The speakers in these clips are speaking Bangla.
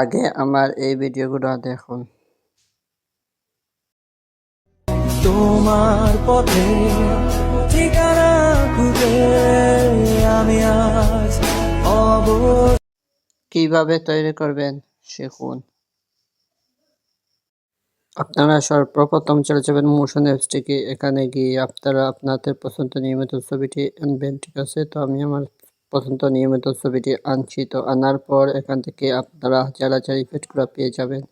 আগে আমার এই ভিডিওগুলো দেখুন। তোমার পথে ঠিকানা খুঁজে আমি আজ কিভাবে তৈরি করবেন শিখুন। আপনারা সর্বপ্রথম চলে যাবেন মোশন অ্যাপস থেকে। এখানে গিয়ে আপনারা আপনাদের পছন্দ নিয়মিত ছবিটি আনবেন, ঠিক আছে। তো আমি আমার পছন্দ নিয়মিত ছবিটি আনছি। তো আনার পর এখান থেকে আপনারা হাজার হাজার ইফেক্টগুলো পেয়ে যাবেন,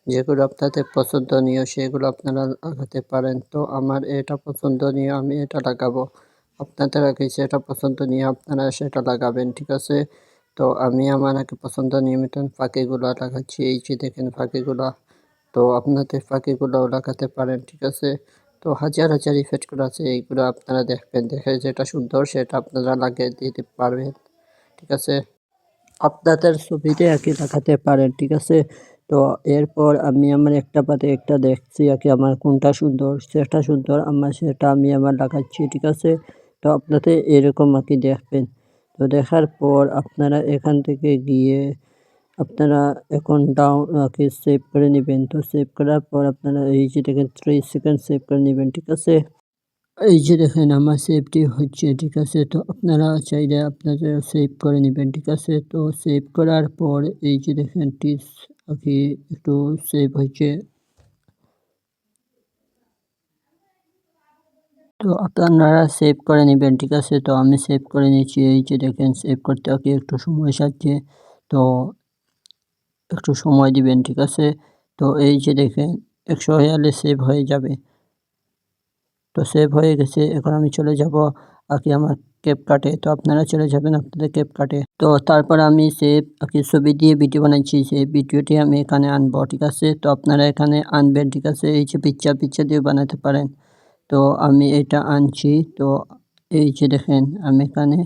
যেগুলো আপনাদের পছন্দনীয় সেগুলো আপনারা লাগাতে পারেন। তো আমার এটা পছন্দনীয়, আমি এটা লাগাবো। আপনাদের আগে যেটা পছন্দনীয় আপনারা সেটা লাগাবেন, ঠিক আছে। তো আমি আমার আগে পছন্দনীয় মতন ফাঁকিগুলো লাগাচ্ছি। এই যে দেখেন ফাঁকিগুলো, তো আপনাদের ফাঁকিগুলোও লাগাতে পারেন, ঠিক আছে। তো হাজার হাজার ইফেক্টগুলো আছে, এইগুলো আপনারা দেখবেন, দেখে যেটা সুন্দর সেটা আপনারা লাগিয়ে দিতে পারবেন, ঠিক আছে। আপনাদের ছবিতে একই লাগাতে পারেন, ঠিক আছে। তো এরপর আমি আমার একটা পাতে একটা দেখছি আর কি আমার কোনটা সুন্দর, সেটা সুন্দর আমার সেটা আমি আমার লাগাচ্ছি, ঠিক আছে। তো আপনাদের এরকম আর কি দেখবেন। তো দেখার পর আপনারা এখান থেকে গিয়ে আপনারা এখন ডাউন কি সেভ করে নেবেন। তো সেভ করার পর আপনারা এই যে দেখেন 3 সেকেন্ড সেভ করে নেবেন, ঠিক আছে। এই যে দেখেন আমার সেভটি হচ্ছে, ঠিক আছে। তো আপনারা চাইলে আপনাদের সেভ করে নেবেন, ঠিক আছে। তো সেভ করার পর এই যে দেখেন টিপস আর কি একটু সেভ হয়েছে। তো আপনারা সেভ করে নেবেন, ঠিক আছে। তো আমি সেভ করে নিয়েছি। এই যে দেখেন সেভ করতে আর কি একটু সময় সাজছে, তো একটু সময় দিবেন, ঠিক আছে। তো এই যে দেখেন 100 হলে সেভ হয়ে যাবে। তো সেভ হয়ে গেছে। এখন আমি চলে যাব আর কি আমার ক্যাপকাটে। তো আপনারা চলে যাবেন আপনাদের ক্যাপকাটে। তো তারপর আমি সেভ আর কি ছবি দিয়ে ভিডিও বানাচ্ছি, সেই ভিডিওটি আমি এখানে আনবো, ঠিক আছে। তো আপনারা এখানে আনবেন, ঠিক আছে। এই যে পিকচার দিয়ে বানাতে পারেন। তো আমি এটা আনছি। তো এই যে দেখেন আমি এখানে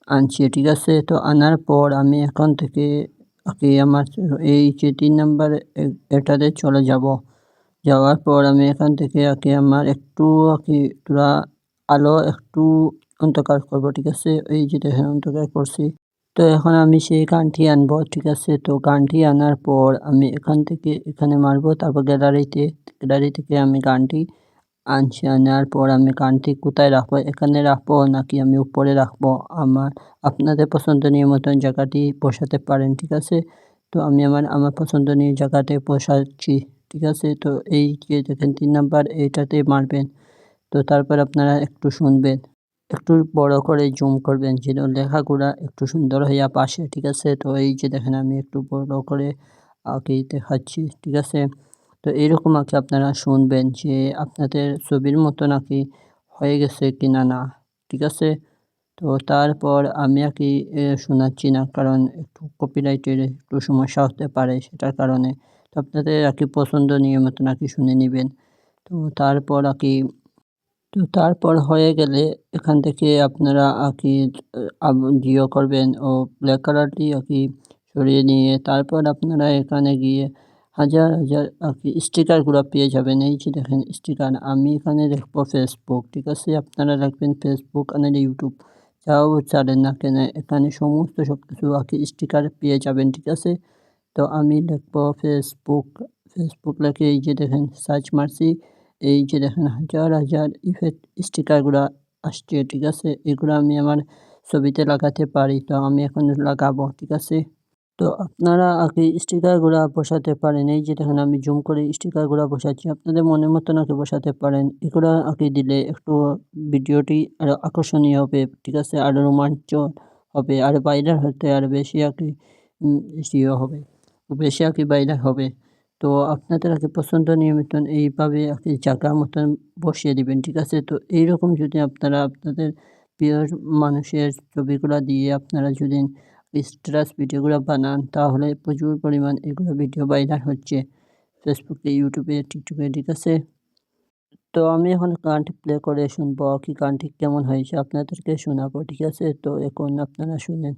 আনছি, ঠিক আছে। তো আনার পর আমি এখন থেকে আর কি আমার এই যে 3 নাম্বার এটাতে চলে যাব। যাওয়ার পর আমি এখান থেকে আর কি আমার একটু আর কি পুরা আলো একটু অন্ধকার করব, ঠিক আছে। এই যে দেখেন অন্ধকার করছি। তো এখন আমি সেই গানটি আনবো, ঠিক আছে। তো গানটি আনার পর আমি এখান থেকে এখানে মারবো, তারপর গ্যালারি থেকে আমি গানটি আনছি। আনার পর আমি গানটি কোথায় রাখবো, এখানে রাখবো নাকি আমি উপরে রাখবো, আপনাদের পছন্দনীয় মতন জায়গাটি বসাতে পারেন, ঠিক আছে। তো আমি আমার পছন্দনীয় জায়গাতে বসাচ্ছি, ঠিক আছে। তো এই যে দেখেন 3 নাম্বার এইটাতে মারবেন। তো তারপর আপনারা একটু শুনবেন, একটু বড় করে জুম করবেন যেন লেখাগুলা একটু সুন্দর হইয়া পাশে, ঠিক আছে। তো এই যে দেখেন আমি একটু বড় করে আঁকি দেখাচ্ছি, ঠিক আছে। তো এইরকম আঁকি আপনারা শুনবেন যে আপনাদের ছবির মতো নাকি হয়ে গেছে কিনা না, ঠিক আছে। তো তারপর আমি আঁকি শোনাচ্ছি না, কারণ একটু কপিরাইটের একটু সমস্যা হতে পারে, সেটার কারণে। তো আপনাদের আঁকি পছন্দনীয় মতো নাকি শুনে নেবেন। তো তারপর আঁকি তো তারপর হয়ে গেলে এখান থেকে আপনারা আঁকি জিও করবেন ও ব্ল্যাক কালারটি আঁকি সরিয়ে নিয়ে তারপর আপনারা এখানে গিয়ে হাজার হাজার আঁকি স্টিকারগুলো পেয়ে যাবেন। এই যে দেখেন স্টিকার, আমি এখানে লিখবো ফেসবুক, ঠিক আছে। আপনারা লিখবেন ফেসবুক আর ইউটিউব, যাও জানেন না কেন এখানে সমস্ত সব কিছু আঁকি স্টিকার পেয়ে যাবেন, ঠিক আছে। তো আমি লিখবো ফেসবুক লিখে এই যে দেখেন সার্চ মারছি। এই যে দেখেন হাজার হাজার ইফেক্ট স্টিকারগুলা আসছে, ঠিক আছে। এগুলো আমি আমার ছবিতে লাগাতে পারি। তো আমি এখন লাগাবো, ঠিক আছে। তো আপনারা আগে স্টিকারগুলা বসাতে পারেন। এই যে দেখেন আমি জুম করে স্টিকারগুলা বসাচ্ছি। আপনাদের মনের মতন আগে বসাতে পারেন। এগুলা আগে দিলে একটু ভিডিওটি আরও আকর্ষণীয় হবে, ঠিক আছে। আরও রোমাঞ্চ হবে, আরও ভাইরাল হতে আরও বেশি আগে হবে, বেশি আগে ভাইরাল হবে। তো আপনাদের আগে পছন্দনীয় মতন এইভাবে আগে জায়গা মতন বসিয়ে দিবেন, ঠিক আছে। তো এইরকম যদি আপনারা আপনাদের প্রিয় মানুষের ছবিগুলা দিয়ে আপনারা যদি স্ট্যাটাস ভিডিওগুলো বানান, তাহলে প্রচুর পরিমাণ এগুলো ভিডিও ভাইরাল হচ্ছে ফেসবুকে, ইউটিউবে, টিকটকে, ঠিক আছে। তো আমি এখন গানটি প্লে করে শুনবো কি গানটি কেমন হয়েছে আপনাদেরকে শোনাবো, ঠিক আছে। তো এখন আপনারা শুনেন।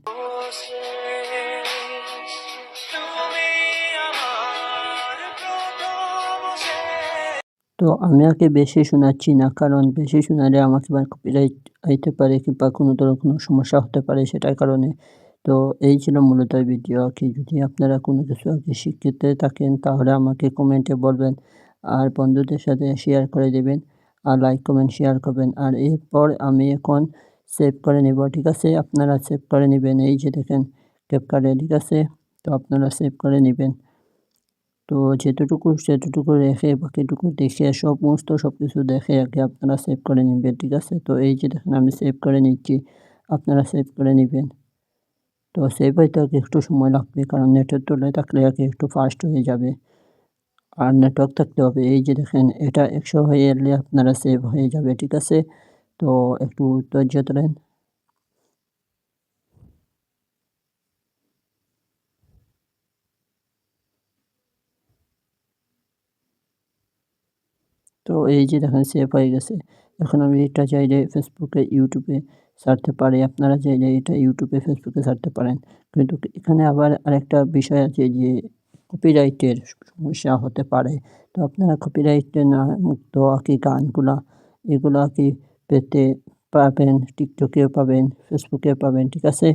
তো আমি আগে বেশি শোনাচ্ছি না, কারণ বেশি শোনালে আমাকে আবার কপিরাইট আইতে পারে কিংবা কোনো ধরনের কোনো সমস্যা হতে পারে, সেটার কারণে। তো এই ছিল মূলত ভিডিও আরকি। যদি আপনারা কোনো কিছু আরকি শিখতে থাকেন তাহলে আমাকে কমেন্টে বলবেন। আর বন্ধুদের সাথে শেয়ার করে দিবেন। আর লাইক, কমেন্ট, শেয়ার করবেন। আর এরপর আমি এখন সেভ করে নিব। ঠিক আছে? আপনারা সেভ করে নিবেন। এই যে দেখেন ক্যাপকাটে, ঠিক আছে? তো আপনারা সেভ করে নিবেন। তো সেতটুকু রেখে বাকিটুকু দেখে সমস্ত সবকিছু দেখে আগে আপনারা সেভ করে নিবেন। ঠিক আছে? তো এই যে দেখেন আমি সেভ করে নিচ্ছি। আপনারা সেভ করে নিবেন। তো সেভ হইতে আরকি একটু সময় লাগবে, কারণ নেটের তলায় থাকলে আরকি একটু ফাস্ট হয়ে যাবে। আর নেটওয়ার্ক থাকতে হবে। এই যে দেখেন এটা ১০০ হয়ে এলে আপনারা সেভ হয়ে যাবে। ঠিক আছে? তো একটু ধৈর্য ধরেন। তো এই যে দেখেন সেভ হয়ে গেছে। এখন আমি এটা চাইলে ফেসবুকে, ইউটিউবে ছাড়তে পারি। আপনারা চাইলে এটা ইউটিউবে, ফেসবুকে ছাড়তে পারেন। কিন্তু এখানে আবার আরেকটা বিষয় আছে যে কপিরাইটের সমস্যা হতে পারে। তো আপনারা কপিরাইটে না মুক্ত আরকি গানগুলা, এগুলা আরকি পেতে পাবেন। টিকটকেও পাবেন, ফেসবুকেও পাবেন। ঠিক আছে?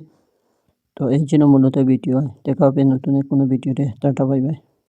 তো এই ছিল মূলত ভিডিও। দেখা হবে নতুন কোনো ভিডিওতে। Tata, bye bye.